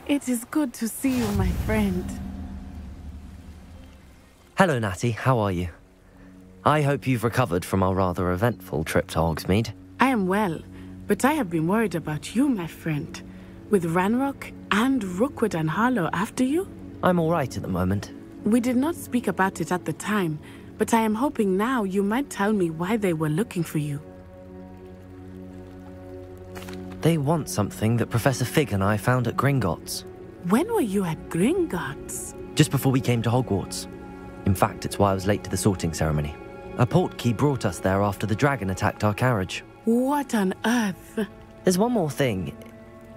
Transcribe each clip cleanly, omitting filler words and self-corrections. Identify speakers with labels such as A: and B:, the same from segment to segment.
A: It is good to see you, my friend.
B: Hello, Natty. How are you? I hope you've recovered from our rather eventful trip to Hogsmeade.
A: I am well, but I have been worried about you, my friend. With Ranrock and Rookwood and Harlow after you?
B: I'm all right at the moment.
A: We did not speak about it at the time, but I am hoping now you might tell me why they were looking for you.
B: They want something that Professor Fig and I found at Gringotts.
A: When were you at Gringotts?
B: Just before we came to Hogwarts. In fact, it's why I was late to the sorting ceremony. A portkey brought us there after the dragon attacked our carriage.
A: What on earth?
B: There's one more thing.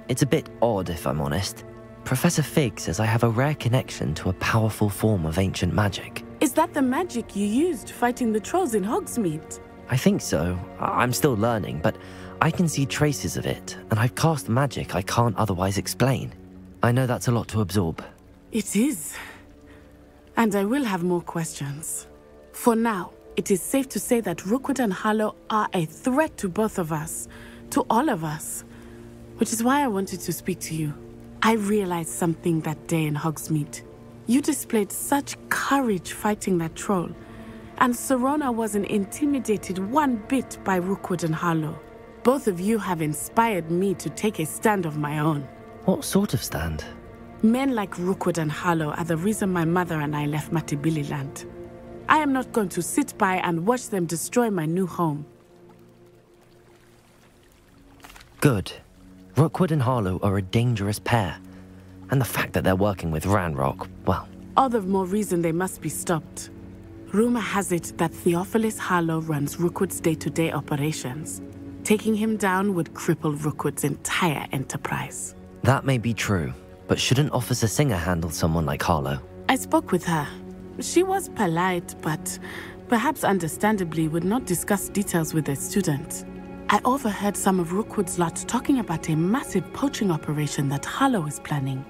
B: It's a bit odd, if I'm honest. Professor Fig says I have a rare connection to a powerful form of ancient magic.
A: Is that the magic you used fighting the trolls in Hogsmeade?
B: I think so. I'm still learning, but I can see traces of it, and I've cast magic I can't otherwise explain. I know that's a lot to absorb.
A: It is. And I will have more questions. For now, it is safe to say that Rookwood and Harlow are a threat to both of us, to all of us, which is why I wanted to speak to you. I realized something that day in Hogsmeade. You displayed such courage fighting that troll, and Serona wasn't intimidated one bit by Rookwood and Harlow. Both of you have inspired me to take a stand of my own.
B: What sort of stand?
A: Men like Rookwood and Harlow are the reason my mother and I left Matabeleland. I am not going to sit by and watch them destroy my new home.
B: Good. Rookwood and Harlow are a dangerous pair. And the fact that they're working with Ranrock, well...
A: All the more reason they must be stopped. Rumor has it that Theophilus Harlow runs Rookwood's day-to-day operations. Taking him down would cripple Rookwood's entire enterprise.
B: That may be true, but shouldn't Officer Singer handle someone like Harlow?
A: I spoke with her. She was polite, but perhaps understandably would not discuss details with a student. I overheard some of Rookwood's lot talking about a massive poaching operation that Harlow is planning.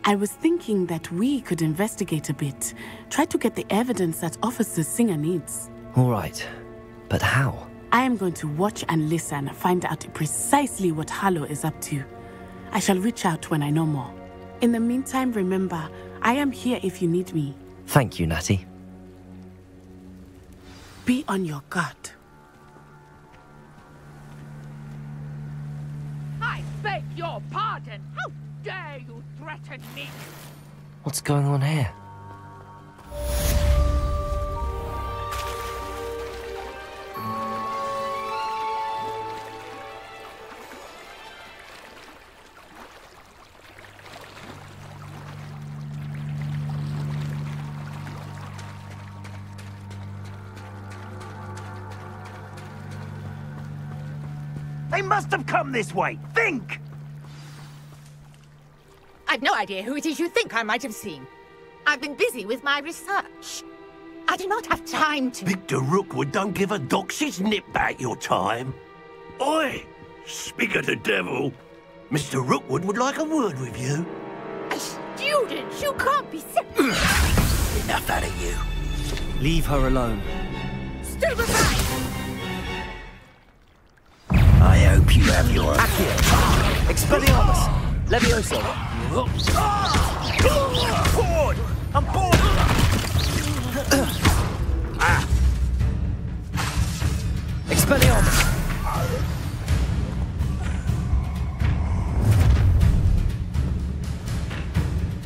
A: I was thinking that we could investigate a bit, try to get the evidence that Officer Singer needs.
B: All right, but how?
A: I am going to watch and listen, find out precisely what Harlow is up to. I shall reach out when I know more. In the meantime, remember, I am here if you need me.
B: Thank you, Natty.
A: Be on your guard.
C: I beg your pardon. How dare you threaten me?
B: What's going on here?
D: They must have come this way. Think!
C: I've no idea who it is you think I might have seen. I've been busy with my research. I do not have time to...
D: Victor Rookwood don't give a doxy's nip back your time. Oi! Speak of the devil. Mr. Rookwood would like a word with you.
C: A student? You can't be serious.
D: Enough out of you.
B: Leave her alone.
C: Stand aside!
D: I hope you have your...
B: Accio! Expelliarmus! Levioso!
D: Forward! I'm bored!
B: Expelliarmus!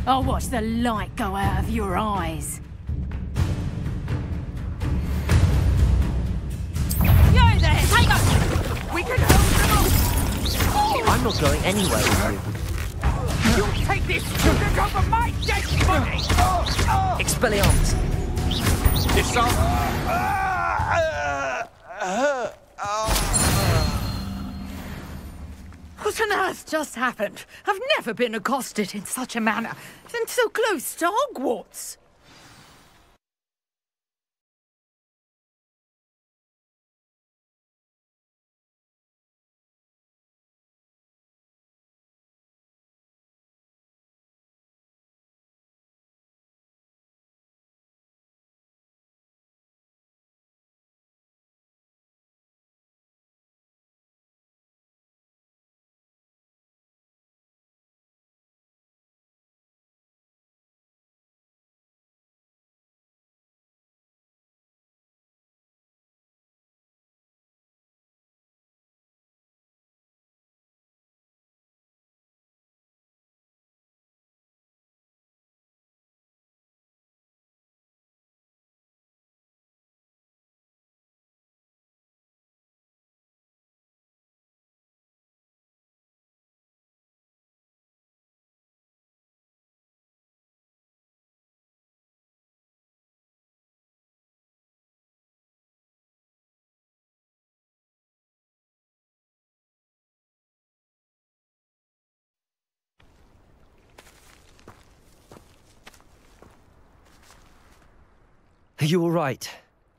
E: I'll watch the light go out of your eyes.
C: Yo there! Take us! We can hold them off!
B: I'm not going anywhere with you.
C: You'll take this student over my dead body!
B: Expelliarmus!
C: Disarm! What on earth just happened? I've never been accosted in such a manner, and so close to Hogwarts.
B: Are you all right?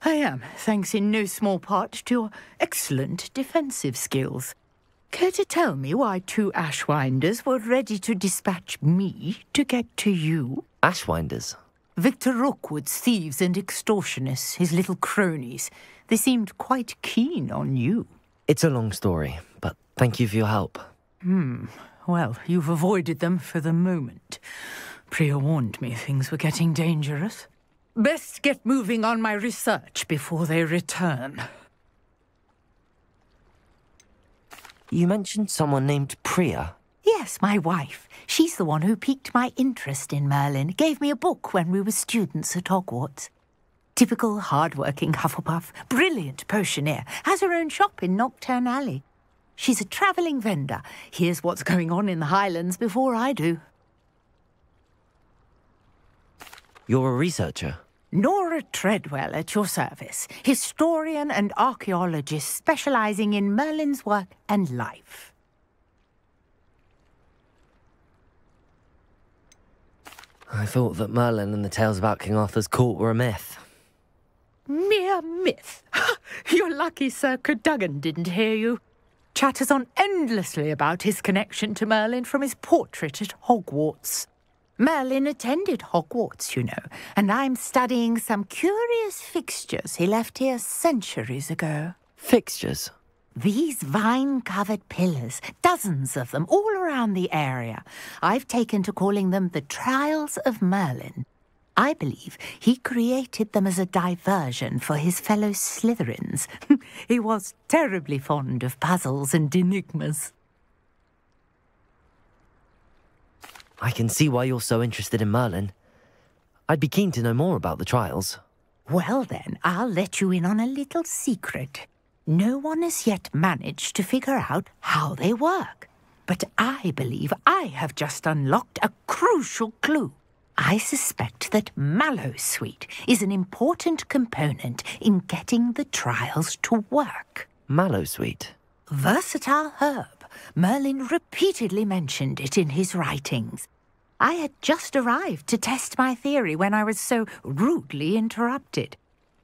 F: I am, thanks in no small part to your excellent defensive skills. Care to tell me why 2 Ashwinders were ready to dispatch me to get to you?
B: Ashwinders?
F: Victor Rookwood's thieves and extortionists, his little cronies. They seemed quite keen on you.
B: It's a long story, but thank you for your help.
F: Well, you've avoided them for the moment. Priya warned me things were getting dangerous. Best get moving on my research before they return.
B: You mentioned someone named Priya.
F: Yes, my wife. She's the one who piqued my interest in Merlin. Gave me a book when we were students at Hogwarts. Typical hard-working Hufflepuff, brilliant potioneer, has her own shop in Nocturne Alley. She's a travelling vendor. Hears what's going on in the Highlands before I do.
B: You're a researcher?
F: Nora Treadwell at your service, historian and archaeologist specialising in Merlin's work and life.
B: I thought that Merlin and the tales about King Arthur's court were a myth.
F: Mere myth. You're lucky Sir Cadogan didn't hear you. Chatters on endlessly about his connection to Merlin from his portrait at Hogwarts. Merlin attended Hogwarts, you know, and I'm studying some curious fixtures he left here centuries ago.
B: Fixtures?
F: These vine-covered pillars, dozens of them, all around the area. I've taken to calling them the Trials of Merlin. I believe he created them as a diversion for his fellow Slytherins. He was terribly fond of puzzles and enigmas.
B: I can see why you're so interested in Merlin. I'd be keen to know more about the trials.
F: Well then, I'll let you in on a little secret. No one has yet managed to figure out how they work. But I believe I have just unlocked a crucial clue. I suspect that Mallowsweet is an important component in getting the trials to work.
B: Mallowsweet?
F: Versatile herb. Merlin repeatedly mentioned it in his writings. I had just arrived to test my theory when I was so rudely interrupted.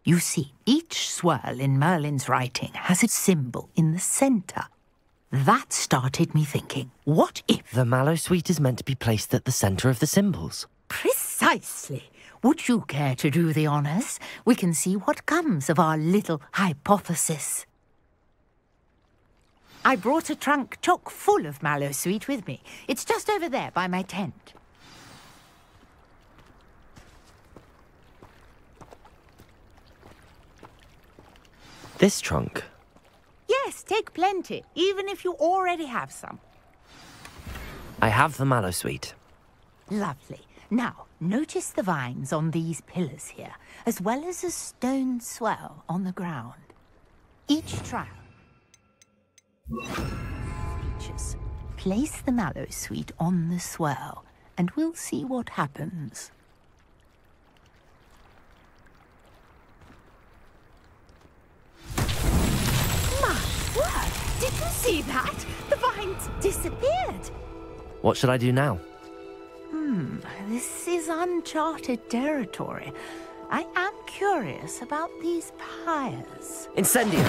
F: You see, each swirl in Merlin's writing has its symbol in the centre. That started me thinking, what if...
B: The Mallowsweet is meant to be placed at the centre of the symbols.
F: Precisely. Would you care to do the honours? We can see what comes of our little hypothesis. I brought a trunk chock full of Mallowsweet with me. It's just over there by my tent.
B: This trunk?
F: Yes, take plenty, even if you already have some.
B: I have the Mallowsweet.
F: Lovely. Now, notice the vines on these pillars here, as well as a stone swell on the ground. Each trial features. Place the Mallowsweet on the swell, and we'll see what happens. My word! Did you see that? The vines disappeared.
B: What should I do now?
F: This is uncharted territory. I am curious about these pyres.
B: Incendio!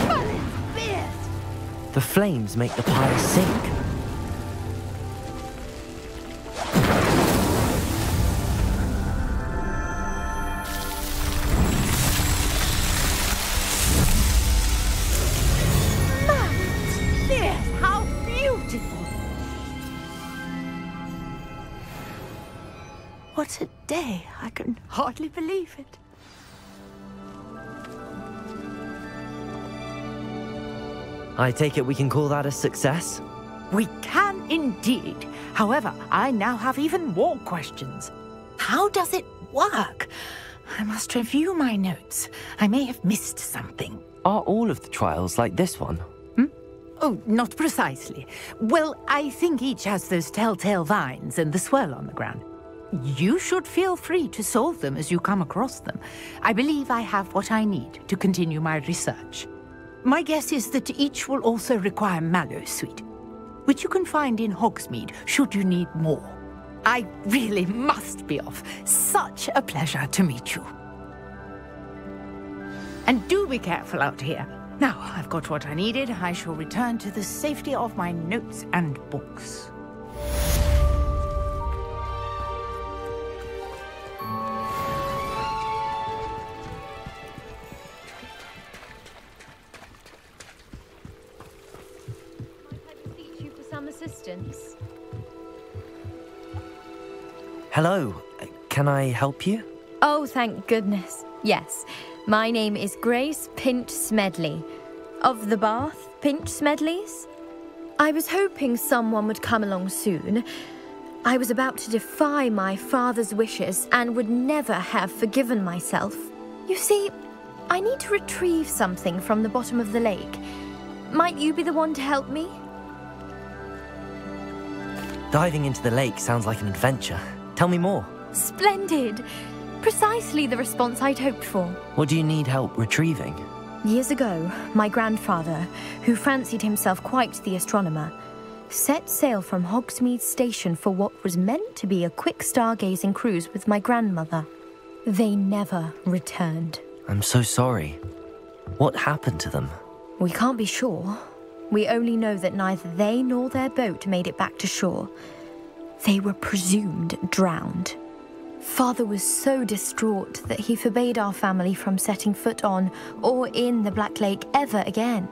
F: Merlin's beard!
B: The flames make the pyre sink.
F: Merlin's beard! How beautiful! What a day! I can hardly believe it.
B: I take it we can call that a success?
F: We can indeed. However, I now have even more questions. How does it work? I must review my notes. I may have missed something.
B: Are all of the trials like this one?
F: Oh, not precisely. Well, I think each has those telltale vines and the swirl on the ground. You should feel free to solve them as you come across them. I believe I have what I need to continue my research. My guess is that each will also require Mallowsweet, which you can find in Hogsmeade should you need more. I really must be off. Such a pleasure to meet you. And do be careful out here. Now, I've got what I needed. I shall return to the safety of my notes and books.
G: You for some assistance.
B: Hello, can I help you?
G: Oh, thank goodness. Yes, my name is Grace Pinch Smedley, of the Bath Pinch Smedleys. I was hoping someone would come along soon. I was about to defy my father's wishes and would never have forgiven myself. You see, I need to retrieve something from the bottom of the lake. Might you be the one to help me?
B: Diving into the lake sounds like an adventure. Tell me more.
G: Splendid! Precisely the response I'd hoped for.
B: What do you need help retrieving?
G: Years ago, my grandfather, who fancied himself quite the astronomer, set sail from Hogsmeade Station for what was meant to be a quick stargazing cruise with my grandmother. They never returned.
B: I'm so sorry. What happened to them?
G: We can't be sure. We only know that neither they nor their boat made it back to shore. They were presumed drowned. Father was so distraught that he forbade our family from setting foot on or in the Black Lake ever again.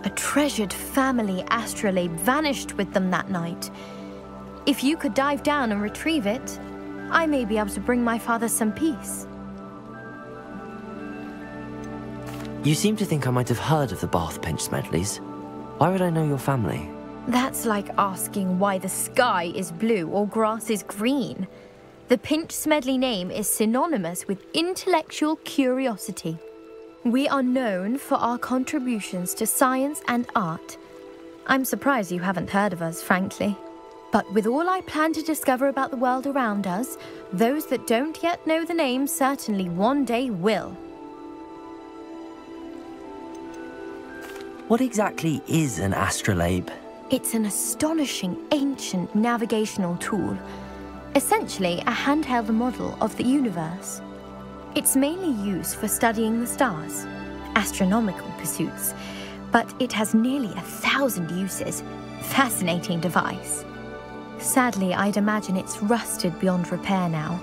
G: A treasured family astrolabe vanished with them that night. If you could dive down and retrieve it, I may be able to bring my father some peace.
B: You seem to think I might have heard of the Bath Pinch Smedleys. Why would I know your family?
G: That's like asking why the sky is blue or grass is green. The Pinch Smedley name is synonymous with intellectual curiosity. We are known for our contributions to science and art. I'm surprised you haven't heard of us, frankly. But with all I plan to discover about the world around us, those that don't yet know the name certainly one day will.
B: What exactly is an astrolabe?
G: It's an astonishing ancient navigational tool. Essentially a handheld model of the universe. It's mainly used for studying the stars, astronomical pursuits, but it has nearly 1,000 uses. Fascinating device. Sadly, I'd imagine it's rusted beyond repair now.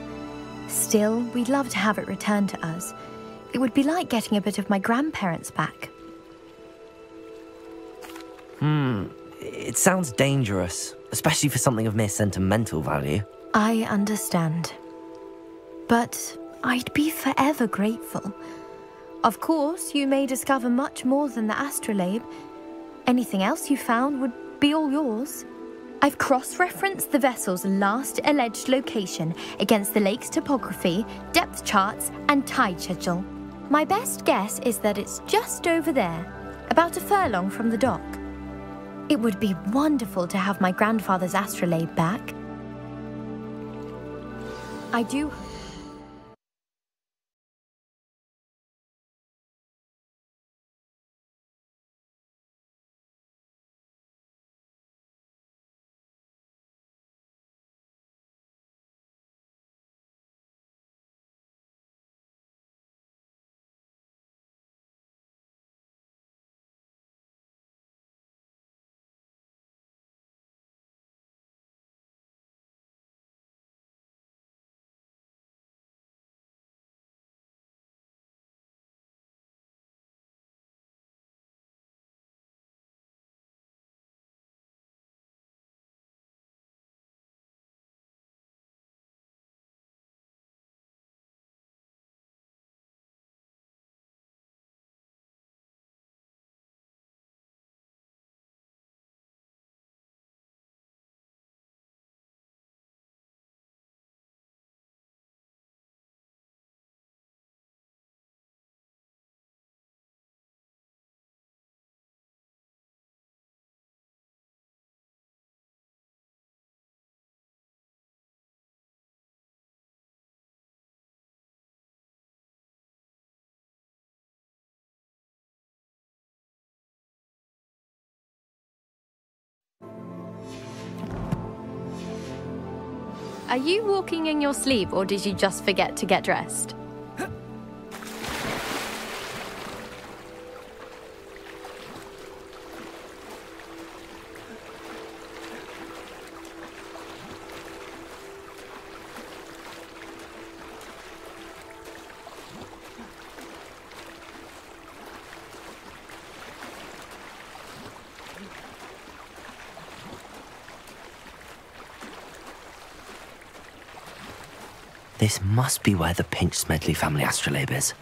G: Still, we'd love to have it returned to us. It would be like getting a bit of my grandparents back.
B: It sounds dangerous, especially for something of mere sentimental value.
G: I understand. But I'd be forever grateful. Of course, you may discover much more than the astrolabe. Anything else you found would be all yours. I've cross-referenced the vessel's last alleged location against the lake's topography, depth charts, and tide schedule. My best guess is that it's just over there, about a furlong from the dock. It would be wonderful to have my grandfather's astrolabe back. I do Are you walking in your sleep, or did you just forget to get dressed?
B: This must be where the Pinch Smedley family astrolabe is.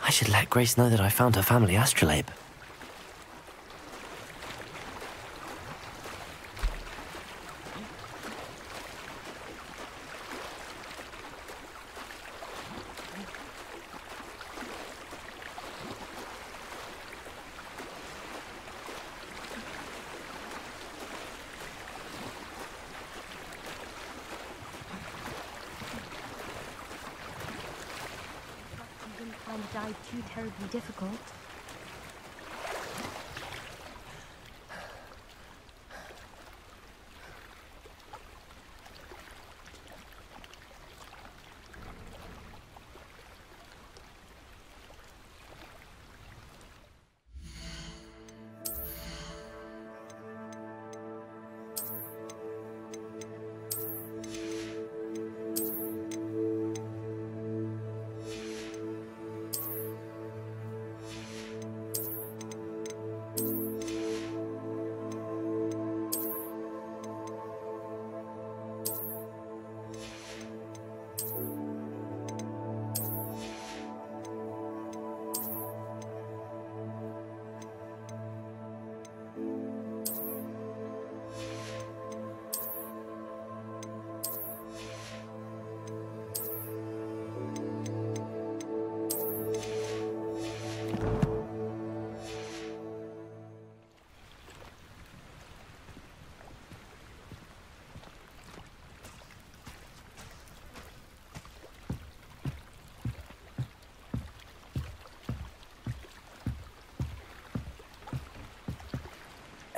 B: I should let Grace know that I found her family astrolabe.
G: Dive too terribly difficult.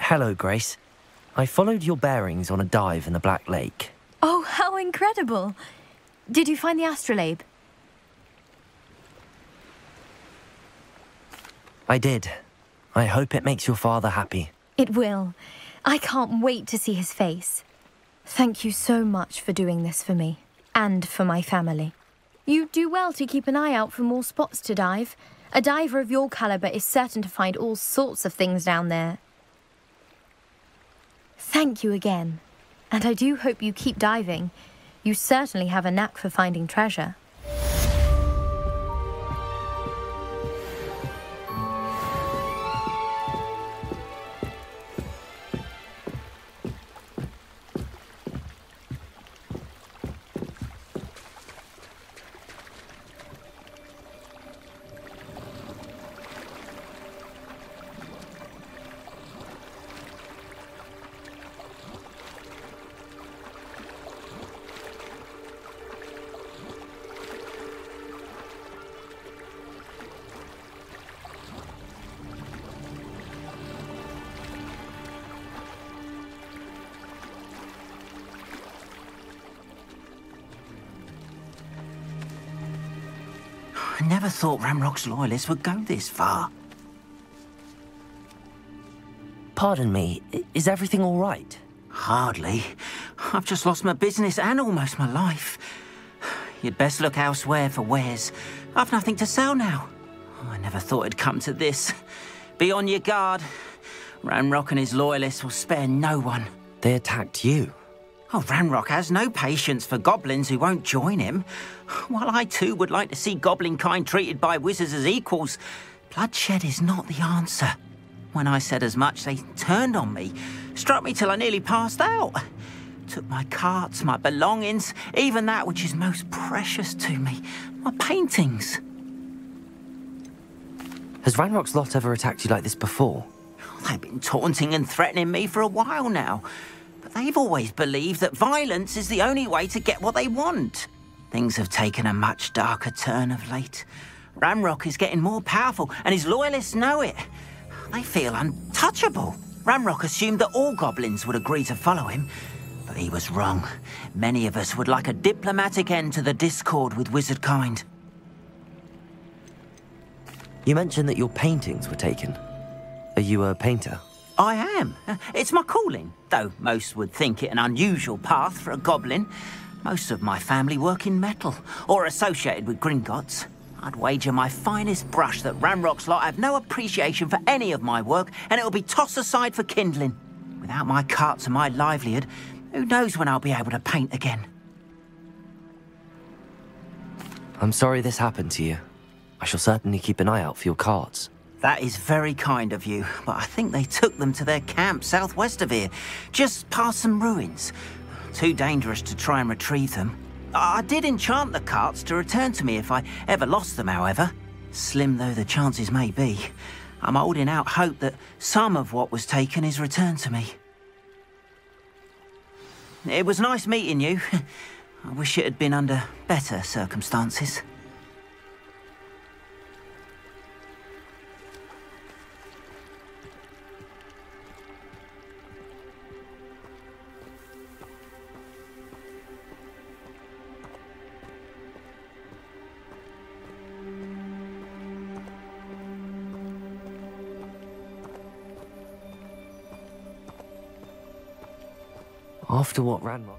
B: Hello, Grace. I followed your bearings on a dive in the Black Lake.
G: Oh, how incredible! Did you find the astrolabe?
B: I did. I hope it makes your father happy.
G: It will. I can't wait to see his face. Thank you so much for doing this for me, and for my family. You do well to keep an eye out for more spots to dive. A diver of your caliber is certain to find all sorts of things down there. Thank you again, and I do hope you keep diving. You certainly have a knack for finding treasure.
D: I never thought Ramrock's loyalists would go this far.
B: Pardon me, is everything all right?
D: Hardly.
H: I've just lost my business and almost my life. You'd best look elsewhere for wares. I've nothing to sell now. I never thought it'd come to this. Be on your guard. Ranrock and his loyalists will spare no one.
B: They attacked you.
H: Oh, Ranrock has no patience for goblins who won't join him. While I too would like to see goblin kind treated by wizards as equals, bloodshed is not the answer. When I said as much, they turned on me, struck me till I nearly passed out. Took my carts, my belongings, even that which is most precious to me, my paintings.
B: Has Ranrock's lot ever attacked you like this before?
H: They've been taunting and threatening me for a while now. But they've always believed that violence is the only way to get what they want. Things have taken a much darker turn of late. Ranrock is getting more powerful, and his loyalists know it. They feel untouchable. Ranrock assumed that all goblins would agree to follow him, but he was wrong. Many of us would like a diplomatic end to the discord with wizard kind.
B: You mentioned that your paintings were taken. Are you a painter?
H: I am. It's my calling, though most would think it an unusual path for a goblin. Most of my family work in metal, or associated with Gringotts. I'd wager my finest brush that Ranrock's lot have no appreciation for any of my work, and it'll be tossed aside for kindling. Without my carts and my livelihood, who knows when I'll be able to paint again?
B: I'm sorry this happened to you. I shall certainly keep an eye out for your carts.
H: That is very kind of you, but I think they took them to their camp southwest of here, just past some ruins. Too dangerous to try and retrieve them. I did enchant the carts to return to me if I ever lost them, however. Slim though the chances may be, I'm holding out hope that some of what was taken is returned to me. It was nice meeting you. I wish it had been under better circumstances.
B: After what Ranrock...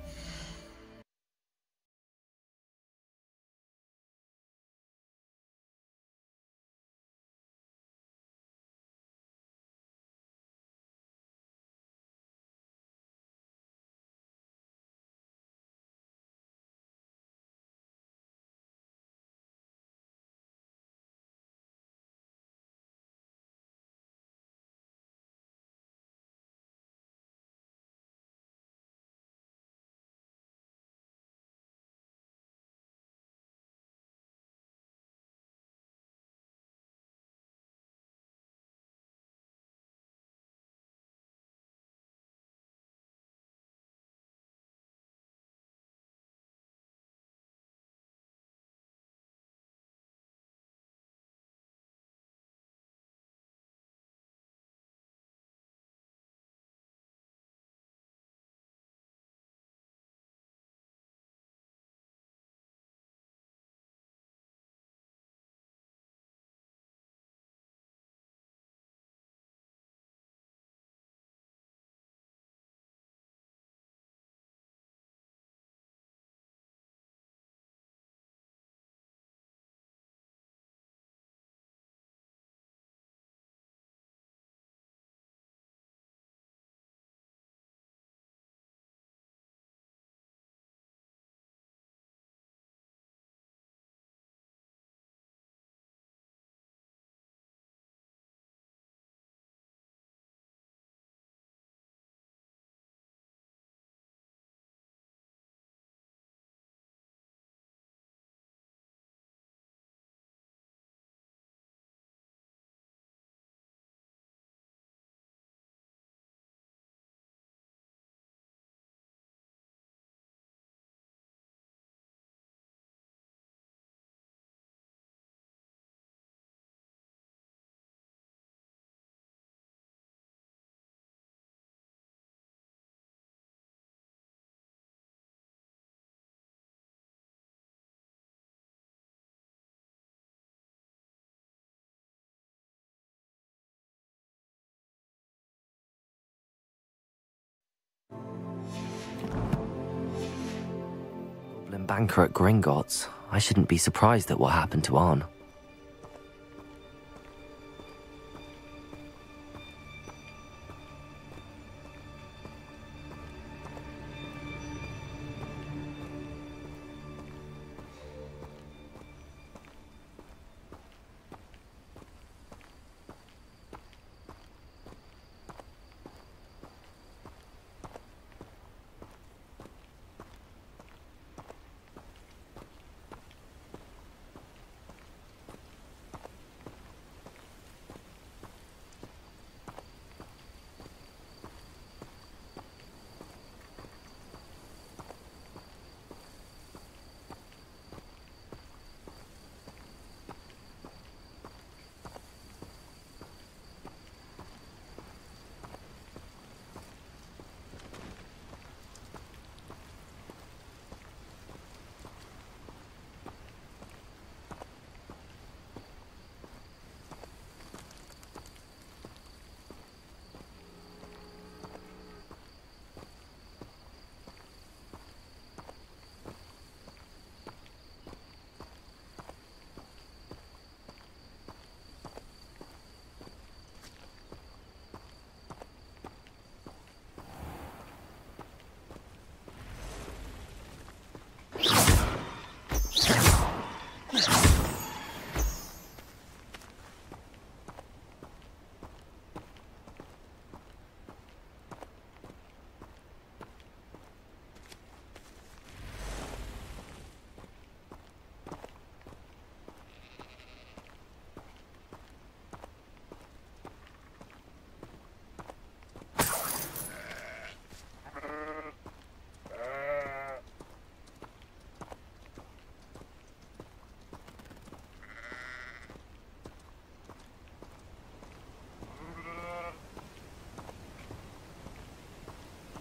B: Goblin banker at Gringotts. I shouldn't be surprised at what happened to Arn.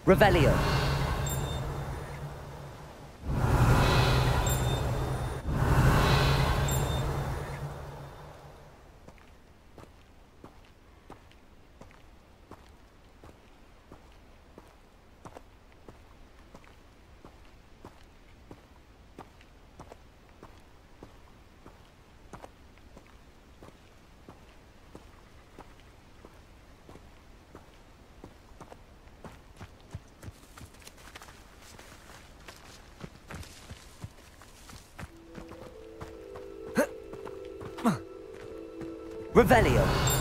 B: Revelio. Revelio.